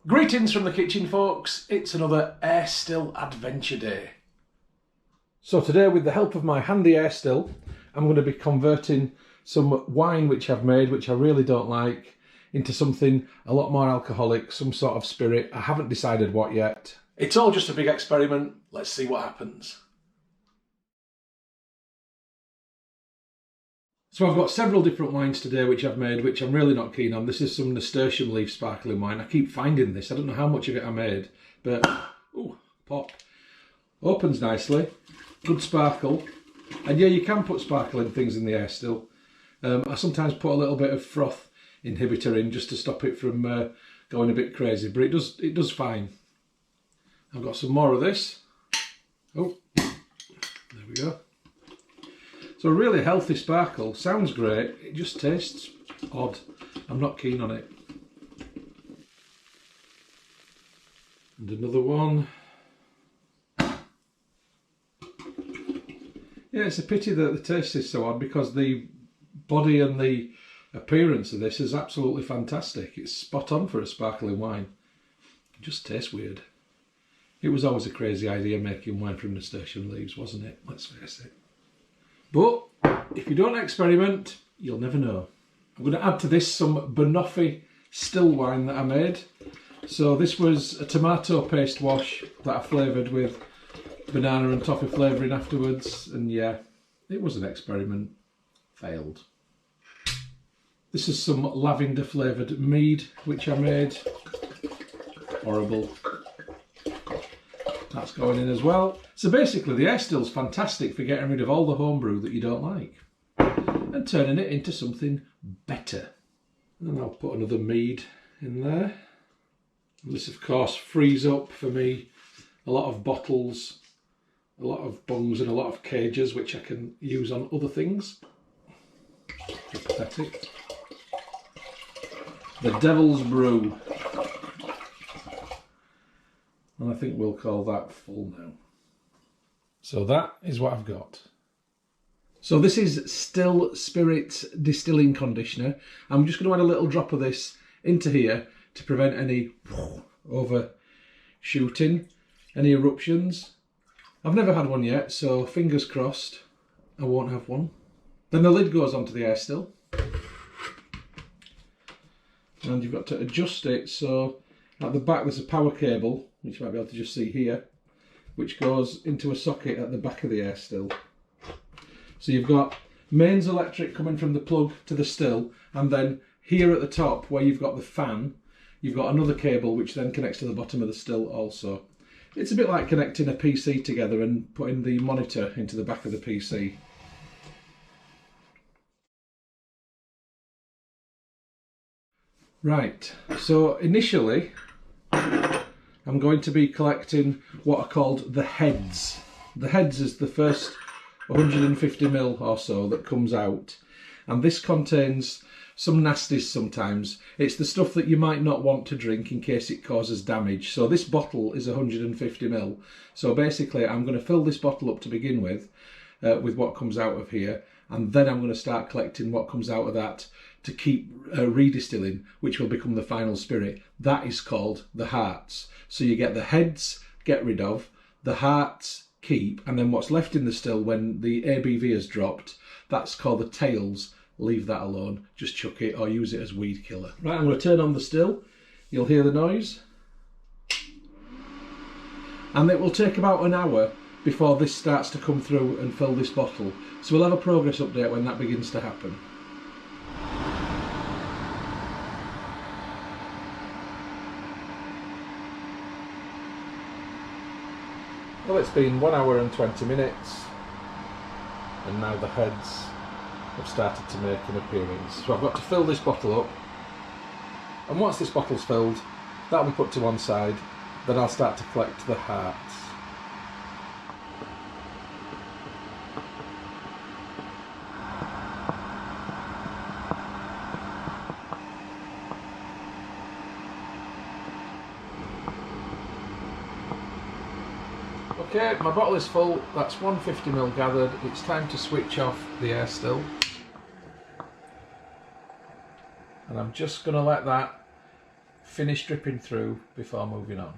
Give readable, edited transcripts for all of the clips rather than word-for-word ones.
Greetings from the kitchen, folks. It's another air still adventure day. So today, with the help of my handy air still, I'm going to be converting some wine which I've made, which I really don't like, into something a lot more alcoholic, some sort of spirit. I haven't decided what yet. It's all just a big experiment. Let's see what happens. So I've got several different wines today which I've made, which I'm really not keen on. This is some nasturtium leaf sparkling wine. I keep finding this. I don't know how much of it I made, but ooh, pop. Opens nicely, good sparkle. And yeah, you can put sparkling things in the air still. I sometimes put a little bit of froth inhibitor in just to stop it from going a bit crazy, but it does fine. I've got some more of this. Oh, there we go. So a really healthy sparkle, sounds great, it just tastes odd. I'm not keen on it. And another one. Yeah, it's a pity that the taste is so odd because the body and the appearance of this is absolutely fantastic. It's spot on for a sparkling wine. It just tastes weird. It was always a crazy idea making wine from nasturtium leaves, wasn't it? Let's face it. But if you don't experiment, you'll never know. I'm going to add to this some Banoffee still wine that I made. So this was a tomato paste wash that I flavoured with banana and toffee flavouring afterwards. And yeah, it was an experiment. Failed. This is some lavender flavoured mead, which I made. Horrible. That's going in as well. So basically the air still's fantastic for getting rid of all the homebrew that you don't like and turning it into something better. And I'll put another mead in there. This of course frees up for me a lot of bottles, a lot of bungs and a lot of cages which I can use on other things. Pathetic. The Devil's Brew. And I think we'll call that full now. So that is what I've got. So this is Still Spirits Distilling Conditioner. I'm just going to add a little drop of this into here to prevent any overshooting, any eruptions. I've never had one yet, so fingers crossed I won't have one. Then the lid goes onto the air still. And you've got to adjust it so at the back there's a power cable, which you might be able to just see here, which goes into a socket at the back of the air still. So you've got mains electric coming from the plug to the still, and then here at the top where you've got the fan, you've got another cable which then connects to the bottom of the still also. It's a bit like connecting a PC together and putting the monitor into the back of the PC. Right, so initially I'm going to be collecting what are called the heads. The heads is the first 150ml or so that comes out, and this contains some nasties sometimes. It's the stuff that you might not want to drink in case it causes damage. So this bottle is 150ml. So basically I'm going to fill this bottle up to begin with what comes out of here, and then I'm going to start collecting what comes out of that to keep redistilling, which will become the final spirit. That is called the hearts. So you get the heads, get rid of, the hearts, keep, and then what's left in the still when the ABV has dropped, that's called the tails. Leave that alone, just chuck it or use it as weed killer. Right, I'm going to turn on the still. You'll hear the noise. And it will take about an hour before this starts to come through and fill this bottle. So we'll have a progress update when that begins to happen. Well, it's been 1 hour and 20 minutes, and now the heads have started to make an appearance. So I've got to fill this bottle up, and once this bottle's filled, that'll be put to one side, then I'll start to collect the hearts. Okay, my bottle is full, that's 150ml gathered. It's time to switch off the air still. And I'm just going to let that finish dripping through before moving on.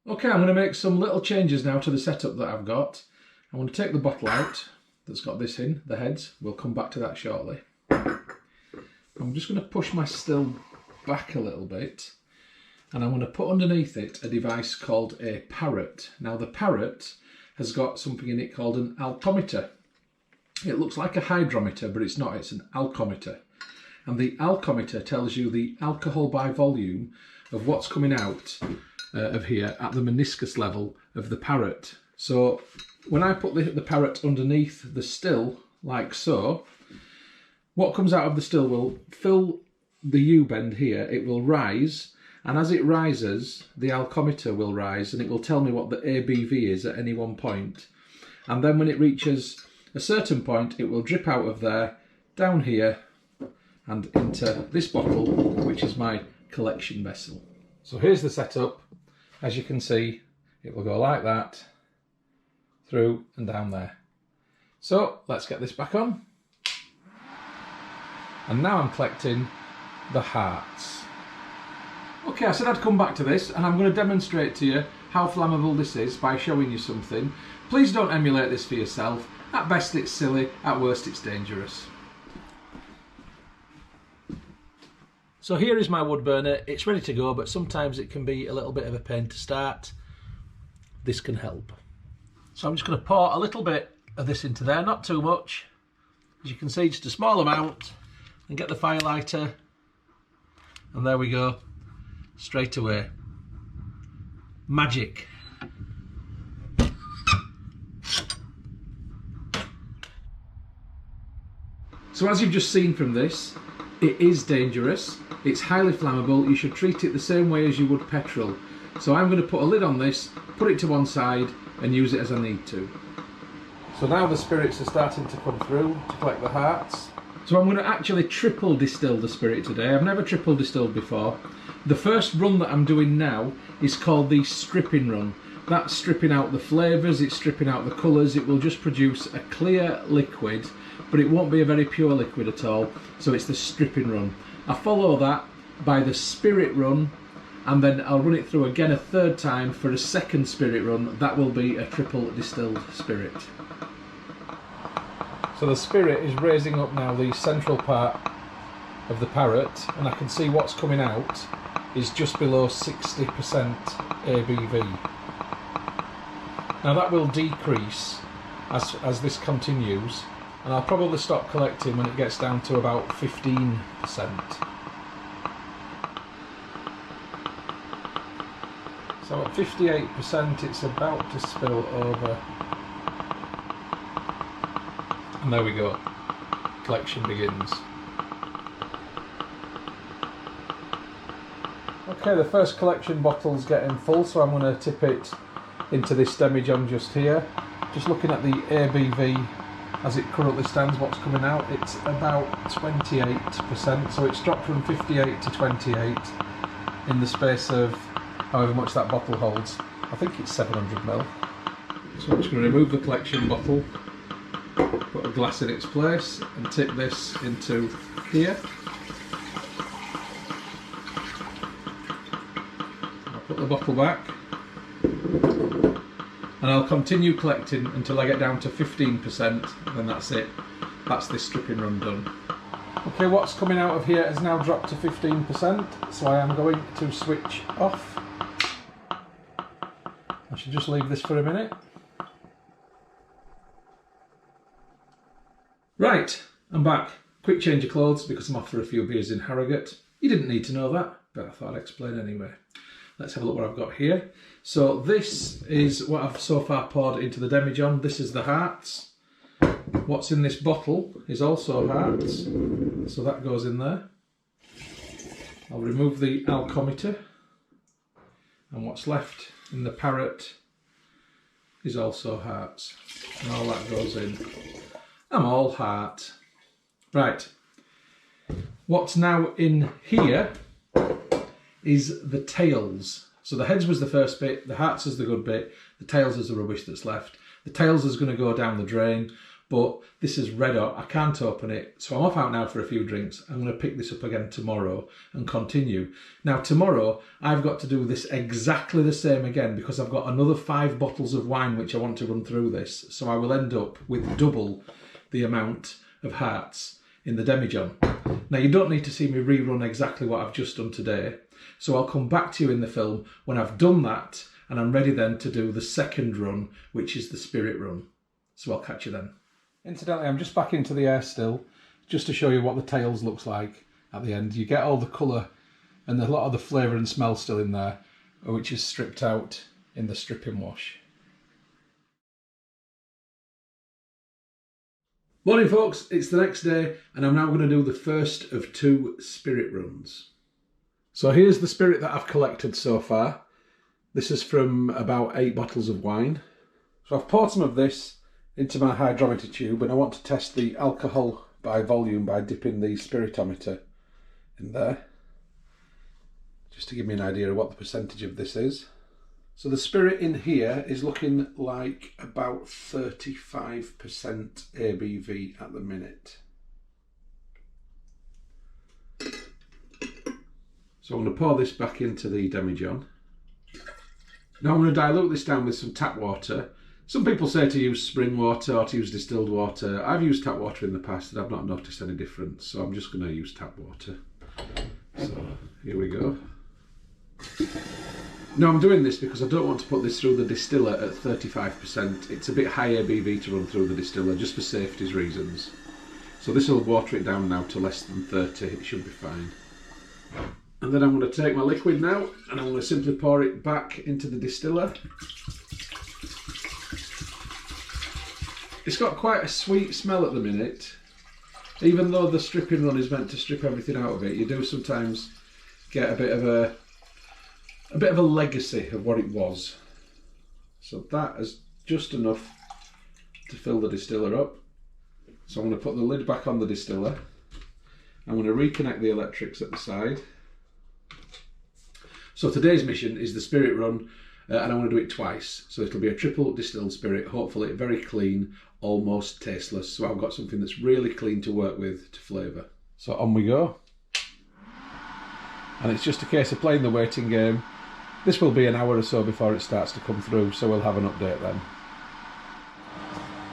Okay, I'm going to make some little changes now to the setup that I've got. I'm going to take the bottle out that's got this in, the heads. We'll come back to that shortly. I'm just going to push my still back a little bit, and I'm going to put underneath it a device called a parrot. Now the parrot has got something in it called an alcometer. It looks like a hydrometer, but it's not, it's an alcometer. And the alcometer tells you the alcohol by volume of what's coming out of here at the meniscus level of the parrot. So when I put the parrot underneath the still, like so, what comes out of the still will fill the U-bend here, it will rise, and as it rises, the alcometer will rise, and it will tell me what the ABV is at any one point. And then when it reaches a certain point, it will drip out of there, down here, and into this bottle, which is my collection vessel. So here's the setup. As you can see, it will go like that, through and down there. So let's get this back on. And now I'm collecting the hearts. Okay, I said I'd come back to this, and I'm going to demonstrate to you how flammable this is by showing you something. Please don't emulate this for yourself. At best it's silly, at worst it's dangerous. So here is my wood burner. It's ready to go, but sometimes it can be a little bit of a pain to start. This can help. So I'm just going to pour a little bit of this into there, not too much. As you can see, just a small amount, and get the fire lighter, and there we go, straight away. Magic. So as you've just seen from this, it is dangerous, it's highly flammable, you should treat it the same way as you would petrol. So I'm going to put a lid on this, put it to one side, and use it as I need to. So now the spirits are starting to come through to collect the hearts. So I'm going to actually triple distill the spirit today. I've never triple distilled before. The first run that I'm doing now is called the stripping run. That's stripping out the flavours, it's stripping out the colours, it will just produce a clear liquid, but it won't be a very pure liquid at all, so it's the stripping run. I follow that by the spirit run, and then I'll run it through again a third time for a second spirit run. That will be a triple distilled spirit. So the spirit is raising up now the central part of the parrot, and I can see what's coming out is just below 60% ABV. Now that will decrease as this continues, and I'll probably stop collecting when it gets down to about 15%. So at 58% it's about to spill over. And there we go, collection begins. Okay, the first collection bottle's getting full, so I'm going to tip it into this demijohn just here. Just looking at the ABV as it currently stands, what's coming out, it's about 28%, so it's dropped from 58 to 28 in the space of however much that bottle holds. I think it's 700ml. So I'm just going to remove the collection bottle, put a glass in its place, and tip this into here. I'll put the bottle back, and I'll continue collecting until I get down to 15%, and then that's it. That's this stripping run done. Okay, what's coming out of here has now dropped to 15%, so I am going to switch off. I should just leave this for a minute. Right, I'm back. Quick change of clothes because I'm off for a few beers in Harrogate. You didn't need to know that, but I thought I'd explain anyway. Let's have a look what I've got here. So this is what I've so far poured into the demijohn. This is the hearts. What's in this bottle is also hearts, so that goes in there. I'll remove the alcometer, and what's left in the parrot is also hearts, and all that goes in. I'm all heart. Right, what's now in here is the tails. So the heads was the first bit, the hearts is the good bit, the tails is the rubbish that's left. The tails is going to go down the drain. but this is red hot. I can't open it, so I'm off out now for a few drinks. I'm going to pick this up again tomorrow and continue. Now tomorrow I've got to do this exactly the same again because I've got another 5 bottles of wine which I want to run through this, so I will end up with double the amount of hearts in the demijohn. Now you don't need to see me rerun exactly what I've just done today, so I'll come back to you in the film when I've done that and I'm ready then to do the second run, which is the spirit run. So I'll catch you then. Incidentally, I'm just back into the air still, just to show you what the tails looks like at the end. You get all the colour and a lot of the flavour and smell still in there, which is stripped out in the stripping wash. Morning folks, it's the next day and I'm now going to do the first of 2 spirit runs. So here's the spirit that I've collected so far. This is from about 8 bottles of wine. So I've poured some of this into my hydrometer tube and I want to test the alcohol by volume by dipping the spiritometer in there, just to give me an idea of what the percentage of this is. So the spirit in here is looking like about 35% ABV at the minute. So I'm going to pour this back into the demijohn. Now I'm going to dilute this down with some tap water. Some people say to use spring water or to use distilled water. I've used tap water in the past and I've not noticed any difference, so I'm just going to use tap water. So here we go. Now I'm doing this because I don't want to put this through the distiller at 35%. It's a bit high ABV to run through the distiller just for safety reasons. So this will water it down now to less than 30, it should be fine. And then I'm going to take my liquid now and I'm going to simply pour it back into the distiller. It's got quite a sweet smell at the minute. Even though the stripping run is meant to strip everything out of it, you do sometimes get a bit of a legacy of what it was. So that is just enough to fill the distiller up. So I'm going to put the lid back on the distiller. I'm going to reconnect the electrics at the side. So today's mission is the spirit run, and I'm going to do it twice. So it'll be a triple distilled spirit, hopefully very clean, almost tasteless. So I've got something that's really clean to work with to flavour. So on we go. And it's just a case of playing the waiting game. This will be an hour or so before it starts to come through, so we'll have an update then.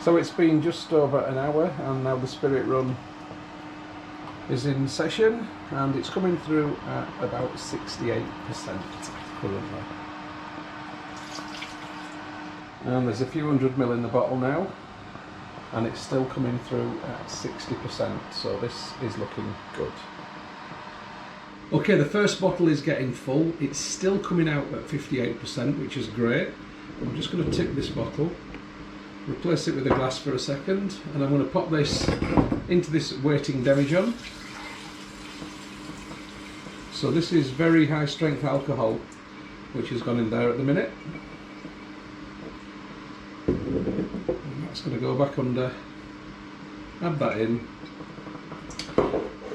So it's been just over an hour and now the spirit run is in session and it's coming through at about 68% currently. And there's a few 100ml in the bottle now and it's still coming through at 60%, so this is looking good. Okay, the first bottle is getting full. It's still coming out at 58%, which is great. I'm just going to tip this bottle, replace it with a glass for a second, and I'm going to pop this into this waiting demijohn. So this is very high strength alcohol, which has gone in there at the minute. And that's going to go back under, add that in.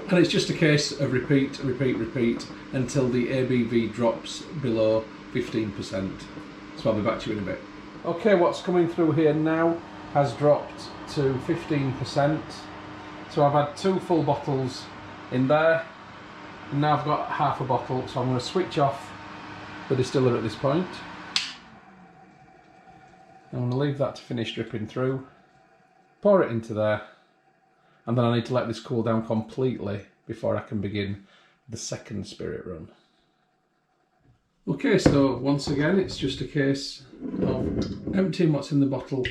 And it's just a case of repeat, repeat, repeat until the ABV drops below 15%. So I'll be back to you in a bit. Okay, what's coming through here now has dropped to 15%. So I've had 2 full bottles in there. And now I've got half a bottle, so I'm going to switch off the distiller at this point. I'm going to leave that to finish dripping through. Pour it into there. And then I need to let this cool down completely before I can begin the second spirit run. Okay, so once again it's just a case of emptying what's in the bottle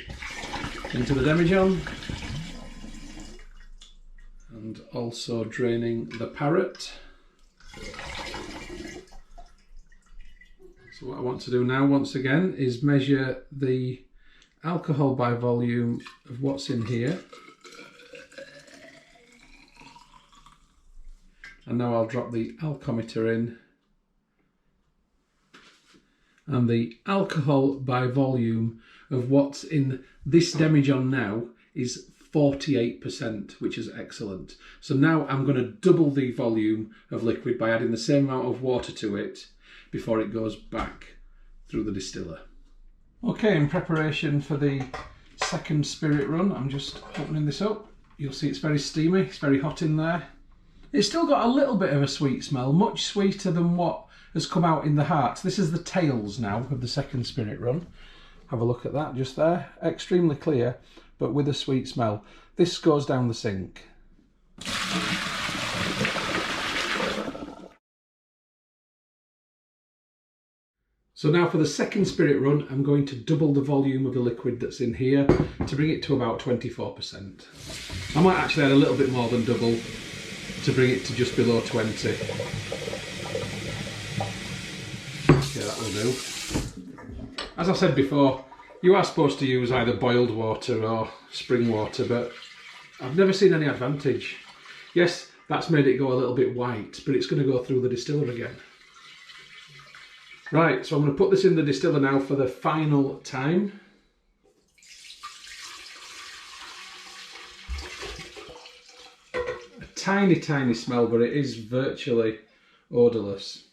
into the demijohn and also draining the parrot. So what I want to do now once again is measure the alcohol by volume of what's in here. And now I'll drop the alcometer in. And the alcohol by volume of what's in this demijohn now is 48%, which is excellent. So now I'm going to double the volume of liquid by adding the same amount of water to it before it goes back through the distiller. Okay, in preparation for the second spirit run. I'm just opening this up. You'll see it's very steamy, it's very hot in there. It's still got a little bit of a sweet smell, much sweeter than what has come out in the heart. This is the tails now of the second spirit run. Have a look at that just there. Extremely clear, but with a sweet smell. This goes down the sink. So now for the second spirit run, I'm going to double the volume of the liquid that's in here to bring it to about 24%. I might actually add a little bit more than double to bring it to just below 20. Yeah, that will do. As I said before, you are supposed to use either boiled water or spring water, but I've never seen any advantage. Yes, that's made it go a little bit white, but it's going to go through the distiller again. Right, so I'm going to put this in the distiller now for the final time. A tiny, tiny smell, but it is virtually odourless.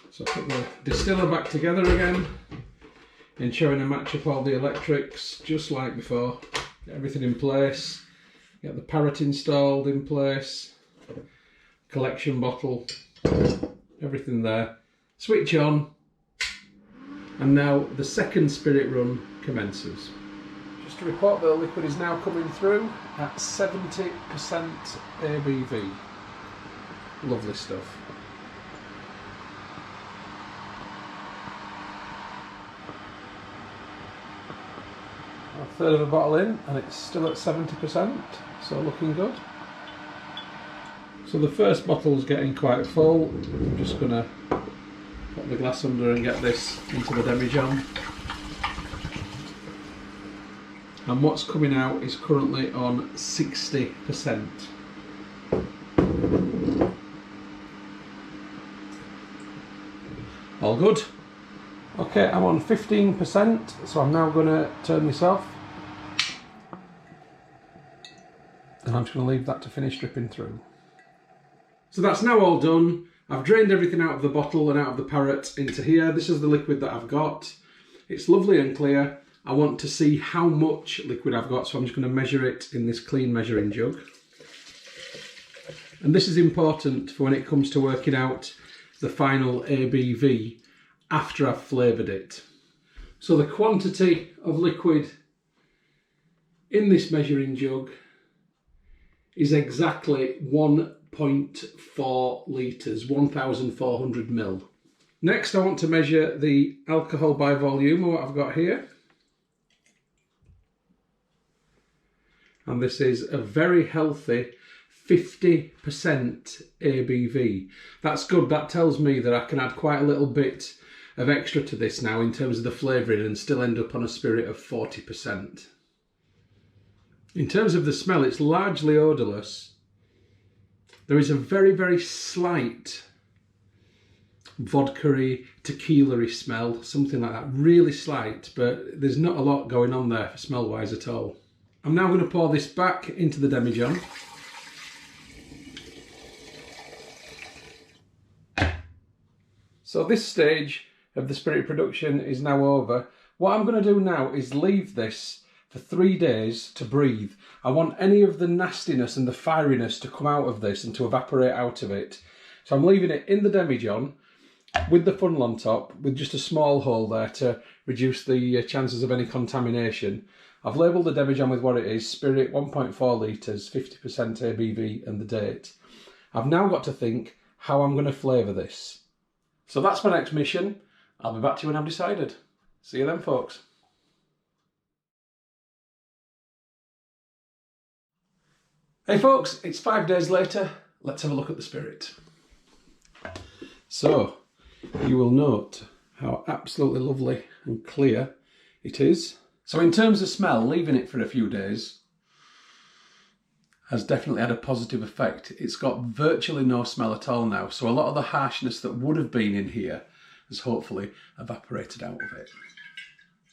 So put the distiller back together again, ensuring I match up all the electrics just like before. Get everything in place, get the parrot installed in place, collection bottle, everything there. Switch on. And now the second spirit run commences. Just to report that the liquid is now coming through at 70% ABV. Lovely stuff. A third of a bottle in and it's still at 70%, so looking good. So the first bottle's getting quite full. I'm just going to put the glass under and get this into the demijohn. And what's coming out is currently on 60%. All good. Okay, I'm on 15%, so I'm now going to turn this off. And I'm just going to leave that to finish dripping through. So that's now all done. I've drained everything out of the bottle and out of the parrot into here. This is the liquid that I've got. It's lovely and clear. I want to see how much liquid I've got, so I'm just going to measure it in this clean measuring jug. And this is important for when it comes to working out the final ABV after I've flavoured it. So the quantity of liquid in this measuring jug is exactly 1.4 litres, 1,400 ml. Next I want to measure the alcohol by volume, what I've got here. And this is a very healthy 50% ABV. That's good, that tells me that I can add quite a little bit of extra to this now in terms of the flavouring and still end up on a spirit of 40%. In terms of the smell, it's largely odourless. There is a very, very slight vodka-y, tequila-y smell, something like that, really slight, but there's not a lot going on there smell-wise at all. I'm now going to pour this back into the demijohn. So this stage of the spirit production is now over. What I'm going to do now is leave this for 3 days to breathe. I want any of the nastiness and the fieriness to come out of this and to evaporate out of it. So I'm leaving it in the demijohn with the funnel on top, with just a small hole there to reduce the chances of any contamination. I've labelled the demijohn with what it is, spirit 1.4 litres, 50% ABV and the date. I've now got to think how I'm going to flavour this. So that's my next mission. I'll be back to you when I've decided. See you then, folks. Hey folks, it's 5 days later. Let's have a look at the spirit. So, you will note how absolutely lovely and clear it is. So in terms of smell, leaving it for a few days has definitely had a positive effect. It's got virtually no smell at all now, so a lot of the harshness that would have been in here has hopefully evaporated out of it.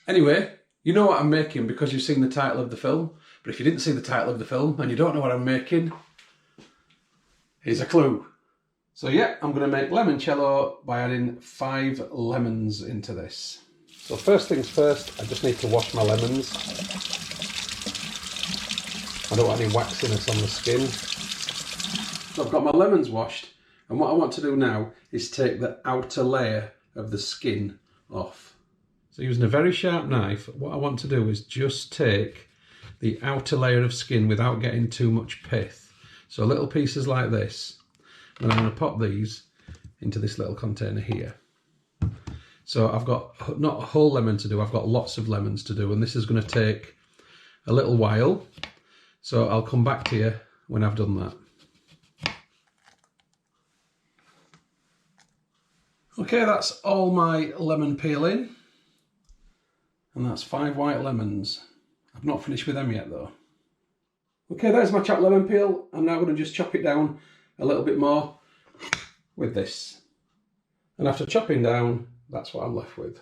Anyway, you know what I'm making because you've seen the title of the film, but if you didn't see the title of the film and you don't know what I'm making, here's a clue. So yeah, I'm going to make limoncello by adding 5 lemons into this. So first things first, I just need to wash my lemons. I don't want any waxiness on the skin. So I've got my lemons washed, and what I want to do now is take the outer layer of the skin off. So using a very sharp knife, what I want to do is just take the outer layer of skin without getting too much pith. So little pieces like this, and I'm going to pop these into this little container here. So I've got not a whole lemon to do, I've got lots of lemons to do, and this is going to take a little while. So I'll come back to you when I've done that. Okay, that's all my lemon peel in. And that's 5 white lemons. I've not finished with them yet though. Okay, there's my chopped lemon peel. I'm now going to just chop it down a little bit more with this. And after chopping down, that's what I'm left with.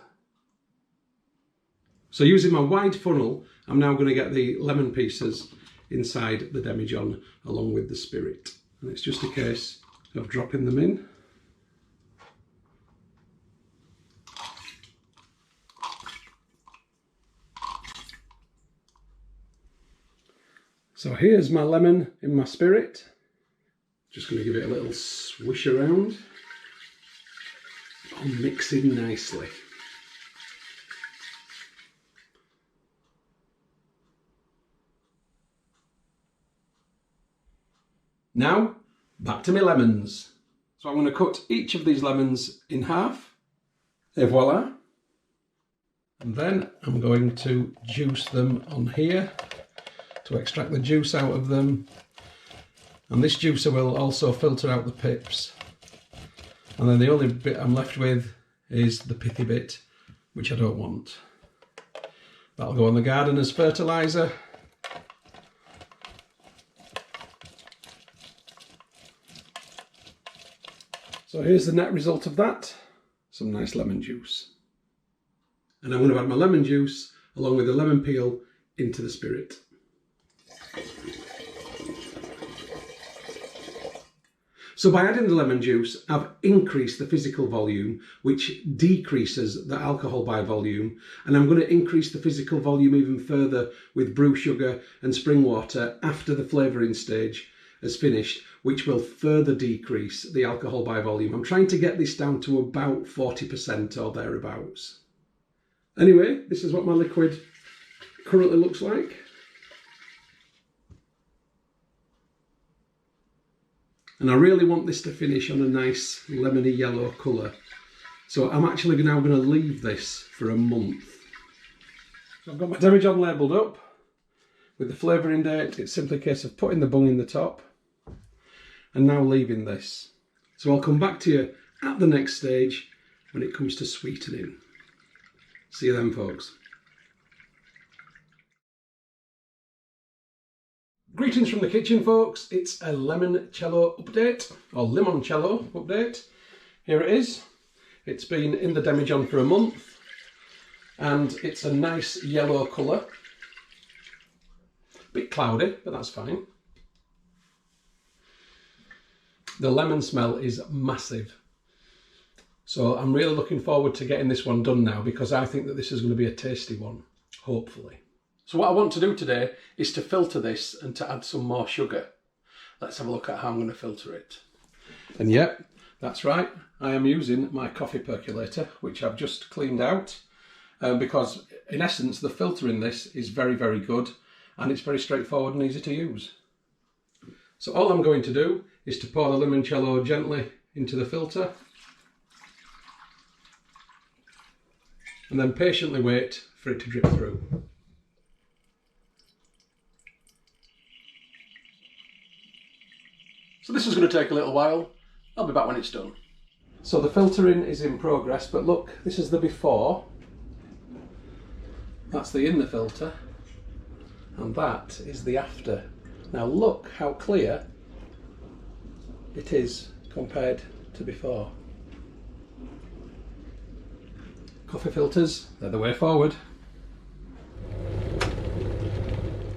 So using my wide funnel, I'm now going to get the lemon pieces inside the demijohn along with the spirit. And it's just a case of dropping them in. So here's my lemon in my spirit. Just going to give it a little swish around. All mixing nicely. Now, back to my lemons. So I'm going to cut each of these lemons in half. Et voila. And then I'm going to juice them on here to extract the juice out of them, and this juicer will also filter out the pips, and then the only bit I'm left with is the pithy bit, which I don't want. That'll go on the garden as fertiliser. So here's the net result of that, some nice lemon juice. And I'm going to add my lemon juice along with the lemon peel into the spirit. So by adding the lemon juice, I've increased the physical volume, which decreases the alcohol by volume, and I'm going to increase the physical volume even further with brew sugar and spring water after the flavouring stage has finished, which will further decrease the alcohol by volume. I'm trying to get this down to about 40% or thereabouts. Anyway, this is what my liquid currently looks like. And I really want this to finish on a nice lemony yellow colour. So I'm actually now going to leave this for a month. So I've got my demijohn labelled up with the flavouring date. It's simply a case of putting the bung in the top and now leaving this. So I'll come back to you at the next stage when it comes to sweetening. See you then, folks. Greetings from the kitchen, folks. It's a limoncello update, or limoncello update. Here it is. It's been in the demijohn for a month, and it's a nice yellow colour. Bit cloudy, but that's fine. The lemon smell is massive. So I'm really looking forward to getting this one done now, because I think that this is going to be a tasty one, hopefully. So what I want to do today is to filter this and to add some more sugar. Let's have a look at how I'm going to filter it. And yep, that's right, I am using my coffee percolator, which I've just cleaned out, because in essence the filter in this is very, very good, and it's very straightforward and easy to use. So all I'm going to do is to pour the limoncello gently into the filter, and then patiently wait for it to drip through. So this is going to take a little while. I'll be back when it's done. So the filtering is in progress, but look, this is the before. That's the in the filter, and that is the after. Now look how clear it is compared to before. Coffee filters, they're the way forward.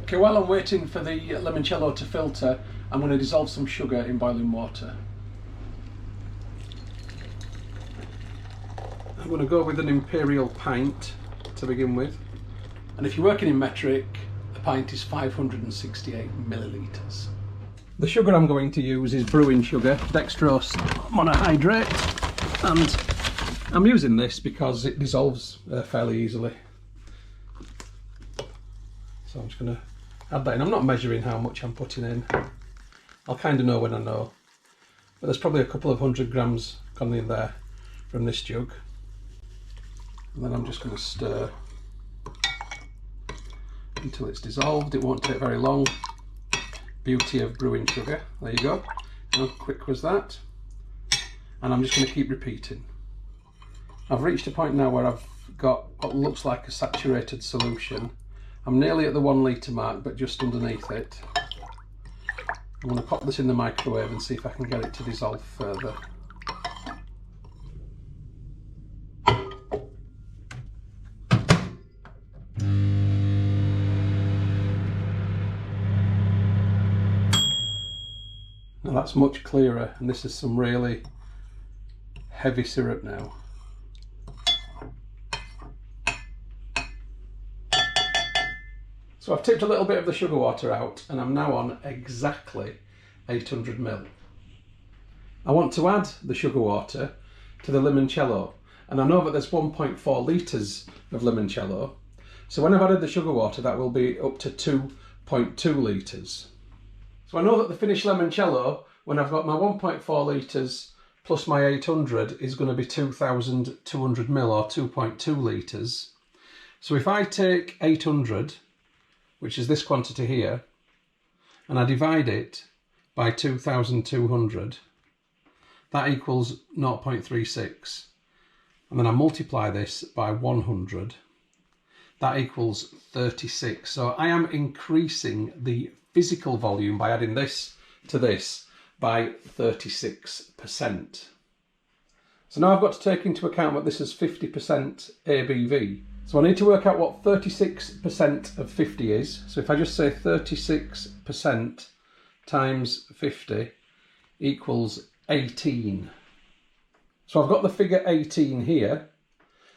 Okay, while I'm waiting for the limoncello to filter, I'm going to dissolve some sugar in boiling water. I'm going to go with an imperial pint to begin with. And if you're working in metric, a pint is 568 millilitres. The sugar I'm going to use is brewing sugar, dextrose monohydrate, and I'm using this because it dissolves fairly easily. So I'm just going to add that in. I'm not measuring how much I'm putting in. I'll kind of know when I know. But there's probably a couple of 100 grams gone in there from this jug. And then I'm just going to stir until it's dissolved. It won't take very long. Beauty of brewing sugar. There you go. How quick was that? And I'm just going to keep repeating. I've reached a point now where I've got what looks like a saturated solution. I'm nearly at the 1 litre mark, but just underneath it. I'm going to pop this in the microwave and see if I can get it to dissolve further. Now that's much clearer, and this is some really heavy syrup now. So I've tipped a little bit of the sugar water out, and I'm now on exactly 800 ml. I want to add the sugar water to the limoncello, and I know that there's 1.4 litres of limoncello. So when I've added the sugar water, that will be up to 2.2 litres. So I know that the finished limoncello, when I've got my 1.4 litres plus my 800, is going to be 2,200 ml or 2.2 litres. So if I take 800, which is this quantity here, and I divide it by 2,200, that equals 0.36. And then I multiply this by 100, that equals 36. So I am increasing the physical volume by adding this to this by 36%. So now I've got to take into account that this is 50% ABV. So I need to work out what 36% of 50 is. So if I just say 36% times 50 equals 18. So I've got the figure 18 here.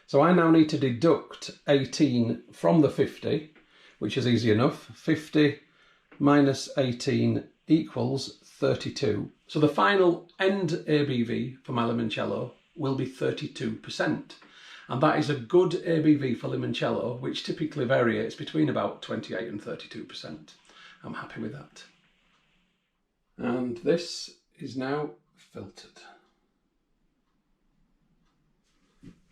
So I now need to deduct 18 from the 50, which is easy enough. 50 minus 18 equals 32. So the final end ABV for my limoncello will be 32%. And that is a good ABV for limoncello, which typically varies between about 28 and 32%. I'm happy with that. And this is now filtered.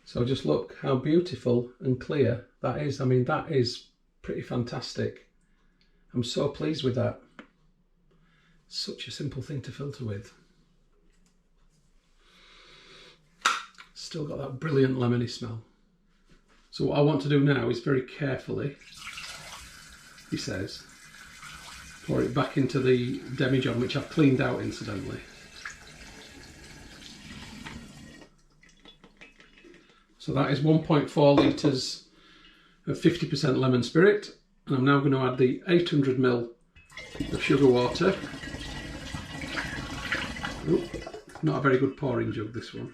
So just look how beautiful and clear that is. I mean, that is pretty fantastic. I'm so pleased with that. Such a simple thing to filter with. Still got that brilliant lemony smell. So what I want to do now is very carefully, he says, pour it back into the demijohn, which I've cleaned out incidentally. So that is 1.4 litres of 50% lemon spirit, and I'm now going to add the 800 ml of sugar water. Ooh, not a very good pouring jug, this one.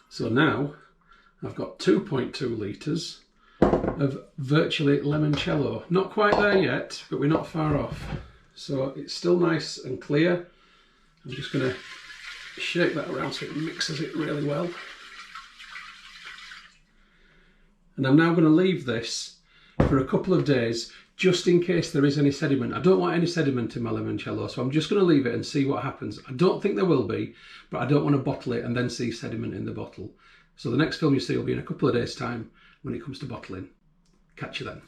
So now I've got 2.2 litres of virtually limoncello. Not quite there yet, but we're not far off. So it's still nice and clear. I'm just going to shake that around so it mixes it really well. And I'm now going to leave this for a couple of days just in case there is any sediment. I don't want any sediment in my limoncello, so I'm just going to leave it and see what happens. I don't think there will be, but I don't want to bottle it and then see sediment in the bottle. So the next film you see will be in a couple of days' time when it comes to bottling. Catch you then.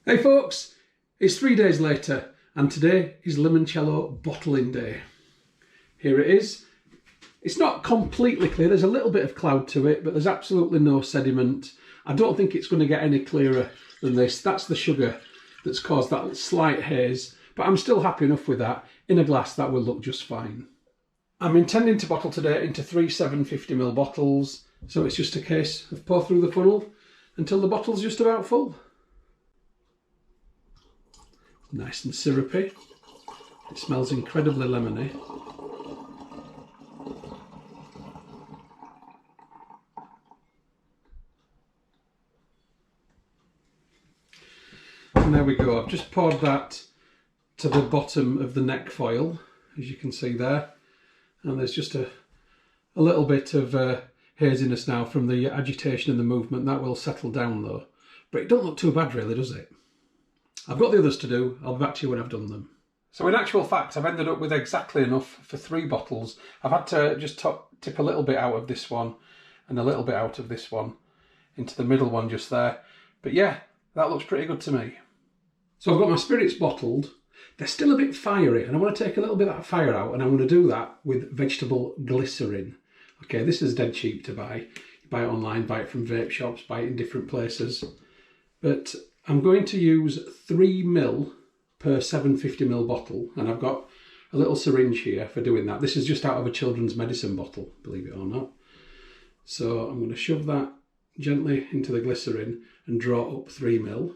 Hey folks, it's 3 days later and today is limoncello bottling day. Here it is. It's not completely clear, there's a little bit of cloud to it, but there's absolutely no sediment. I don't think it's going to get any clearer than this. That's the sugar that's caused that slight haze, but I'm still happy enough with that. In a glass that will look just fine. I'm intending to bottle today into 3 750ml bottles, so it's just a case of pour through the funnel until the bottle's just about full. Nice and syrupy. It smells incredibly lemony. And there we go. I've just poured that to the bottom of the neck foil, as you can see there. And there's just a little bit of haziness now from the agitation and the movement. That will settle down though. But it don't look too bad really, does it? I've got the others to do. I'll be back to you when I've done them. So in actual fact, I've ended up with exactly enough for 3 bottles. I've had to just tip a little bit out of this one and a little bit out of this one into the middle one just there. But yeah, that looks pretty good to me. So I've got my spirits bottled. They're still a bit fiery and I want to take a little bit of that fire out, and I'm going to do that with vegetable glycerin. Okay, this is dead cheap to buy. You buy it online, buy it from vape shops, buy it in different places. But I'm going to use 3 ml per 750 ml bottle, and I've got a little syringe here for doing that. This is just out of a children's medicine bottle, believe it or not. So I'm going to shove that gently into the glycerin and draw up 3 ml.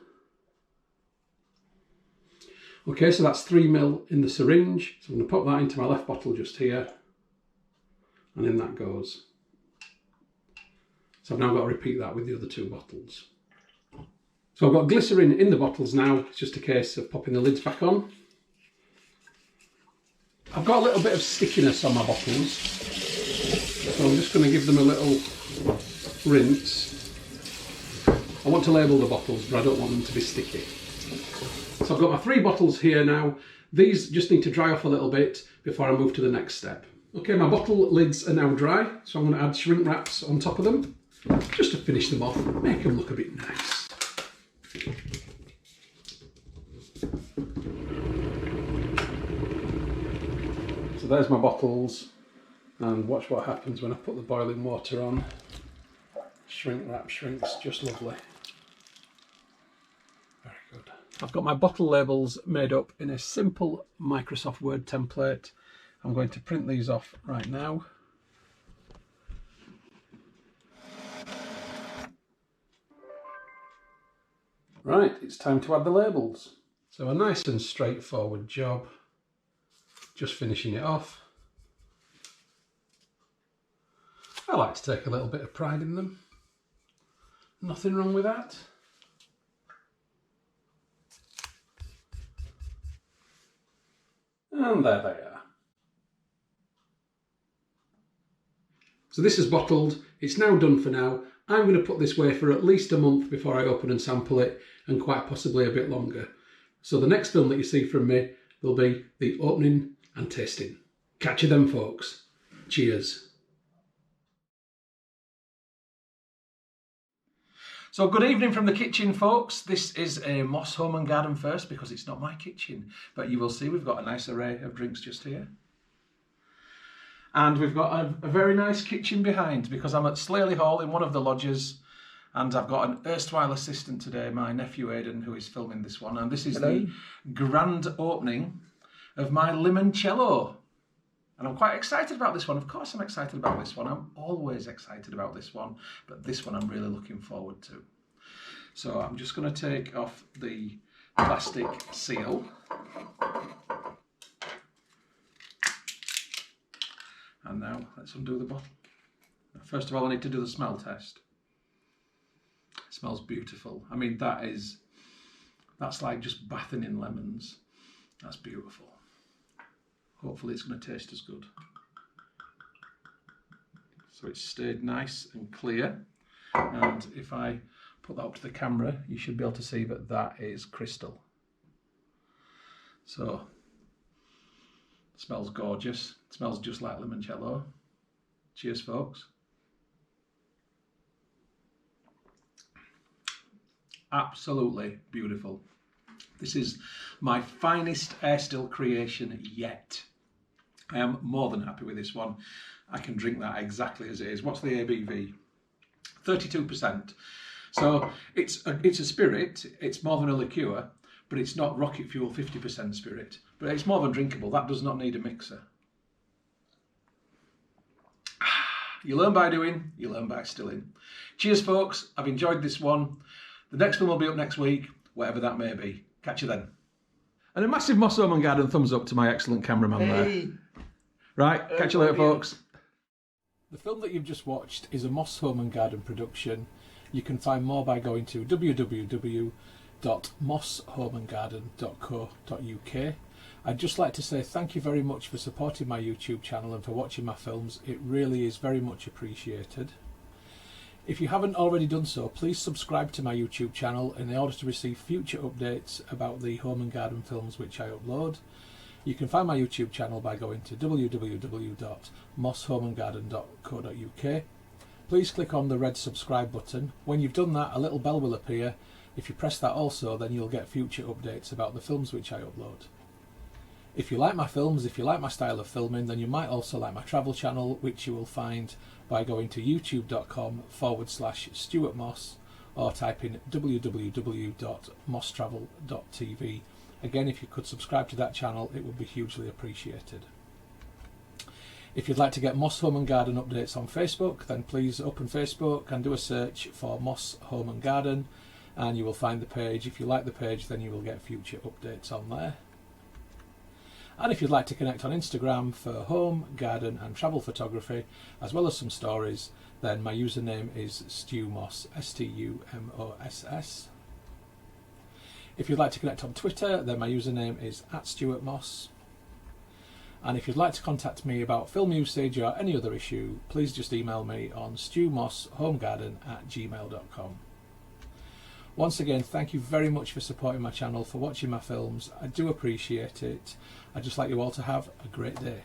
Okay, so that's 3 ml in the syringe. So I'm going to pop that into my left bottle just here, and in that goes. So I've now got to repeat that with the other 2 bottles. So I've got glycerin in the bottles now. It's just a case of popping the lids back on. I've got a little bit of stickiness on my bottles, so I'm just going to give them a little rinse. I want to label the bottles, but I don't want them to be sticky. So I've got my 3 bottles here now. These just need to dry off a little bit before I move to the next step. Okay, my bottle lids are now dry, so I'm going to add shrink wraps on top of them, just to finish them off, make them look a bit nice. So there's my bottles, and watch what happens when I put the boiling water on. Shrink wrap shrinks just lovely. Very good. I've got my bottle labels made up in a simple Microsoft Word template. I'm going to print these off right now. Right, it's time to add the labels. So a nice and straightforward job. Just finishing it off. I like to take a little bit of pride in them. Nothing wrong with that. And there they are. So this is bottled. It's now done for now. I'm going to put this away for at least a month before I open and sample it, and quite possibly a bit longer. So the next film that you see from me will be the opening and tasting. Catch you then, folks. Cheers. So good evening from the kitchen, folks. This is a Moss Home and Garden First because it's not my kitchen, but you will see we've got a nice array of drinks just here. And we've got a very nice kitchen behind because I'm at Slaley Hall in one of the lodges, and I've got an erstwhile assistant today, my nephew Aidan, who is filming this one. And this is the grand opening of my limoncello. And I'm quite excited about this one. Of course I'm excited about this one. I'm always excited about this one, but this one I'm really looking forward to. So I'm just going to take off the plastic seal. And now let's undo the bottle. First of all, I need to do the smell test. It smells beautiful. I mean, that's like just bathing in lemons. That's beautiful. Hopefully it's going to taste as good. So it's stayed nice and clear. And if I put that up to the camera, you should be able to see that that is crystal. So, it smells gorgeous. It smells just like limoncello. Cheers, folks. Absolutely beautiful. This is my finest air still creation yet. I am more than happy with this one. I can drink that exactly as it is. What's the ABV? 32%. So it's a spirit. It's more than a liqueur, but it's not rocket fuel 50% spirit. But it's more than drinkable. That does not need a mixer. You learn by doing, you learn by stilling. Cheers, folks. I've enjoyed this one. The next one will be up next week, whatever that may be. Catch you then. And a massive Moss Home and Garden thumbs up to my excellent cameraman there. Right, catch you later, folks. The film that you've just watched is a Moss Home and Garden production. You can find more by going to www.mosshomeandgarden.co.uk. I'd just like to say thank you very much for supporting my YouTube channel and for watching my films. It really is very much appreciated. If you haven't already done so, please subscribe to my YouTube channel in order to receive future updates about the home and garden films which I upload. You can find my YouTube channel by going to www.mosshomeandgarden.co.uk. Please click on the red subscribe button. When you've done that, a little bell will appear. If you press that also, then you'll get future updates about the films which I upload. If you like my films, if you like my style of filming, then you might also like my travel channel, which you will find by going to youtube.com/Stuart Moss or type in www.mosstravel.tv. Again, if you could subscribe to that channel, it would be hugely appreciated. If you'd like to get Moss Home and Garden updates on Facebook, then please open Facebook and do a search for Moss Home and Garden, and you will find the page. If you like the page, then you will get future updates on there. And if you'd like to connect on Instagram for home, garden and travel photography, as well as some stories, then my username is StuMoss, STUMOSS. If you'd like to connect on Twitter, then my username is @StuartMoss. And if you'd like to contact me about film usage or any other issue, please just email me on stewmosshomegarden@gmail.com. Once again, thank you very much for supporting my channel, for watching my films. I do appreciate it. I'd just like you all to have a great day.